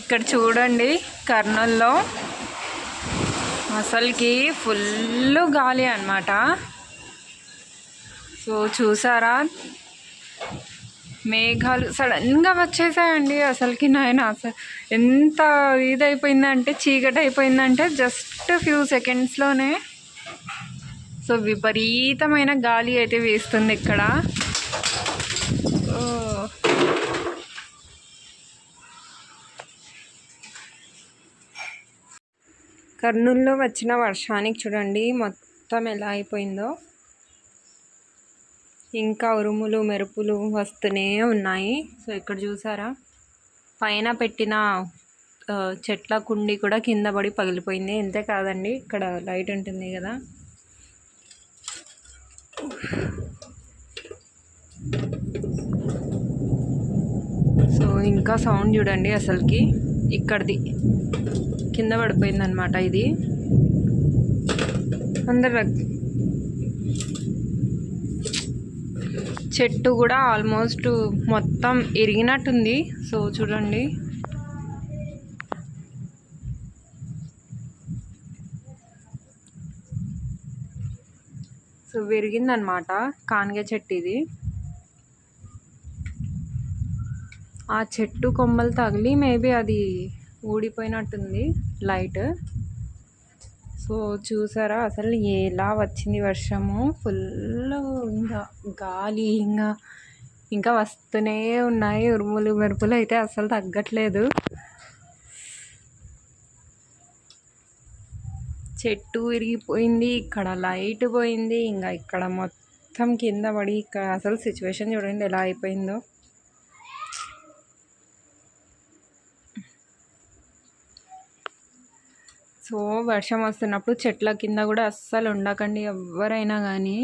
ఇక్కడ చూడండి, కర్నూల్లో అసలుకి ఫుల్ గాలి అన్నమాట. సో చూసారా, మేఘాలు సడన్గా వచ్చేసాయండి. అసలుకి నాయన అసలు ఎంత ఇదైపోయిందంటే, చీకటి అయిపోయిందంటే జస్ట్ ఫ్యూ సెకండ్స్లోనే. సో విపరీతమైన గాలి అయితే వేస్తుంది ఇక్కడ. కర్నూలులో వచ్చిన వర్షానికి చూడండి మొత్తం ఎలా అయిపోయిందో. ఇంకా ఉరుములు మెరుపులు వస్తూనే ఉన్నాయి. సో ఇక్కడ చూసారా, పైన పెట్టిన చెట్ల కుండి కూడా కింద పడి పగిలిపోయింది. అంతే కాదండి, ఇక్కడ లైట్ ఉంటుంది కదా, సో ఇంకా సౌండ్ చూడండి. అసలుకి ఇక్కడిది కింద పడిపోయింది అనమాట. ఇది అందరు చెట్టు కూడా ఆల్మోస్ట్ మొత్తం ఇరిగినట్టుంది. సో చూడండి, సో విరిగిందనమాట కాన్గ చెట్టు ఇది. ఆ చెట్టు కొమ్మలు తగిలి మేబీ అది ఊడిపోయినట్టుంది లైట్. సో చూసారా అసలు ఎలా వచ్చింది వర్షము. ఫుల్ ఇంకా గాలి ఇంకా వస్తూనే ఉన్నాయి. ఉరుములు మెరుపులు అయితే అసలు తగ్గట్లేదు. చెట్టు విరిగిపోయింది, ఇక్కడ లైట్ పోయింది, ఇంకా ఇక్కడ మొత్తం కింద పడి ఇక్కడ అసలు సిచ్యువేషన్ చూడండి ఎలా అయిపోయిందో. సో వర్షం వస్తున్నప్పుడు చెట్ల కింద కూడా అస్సలు ఉండకండి ఎవరైనా కానీ.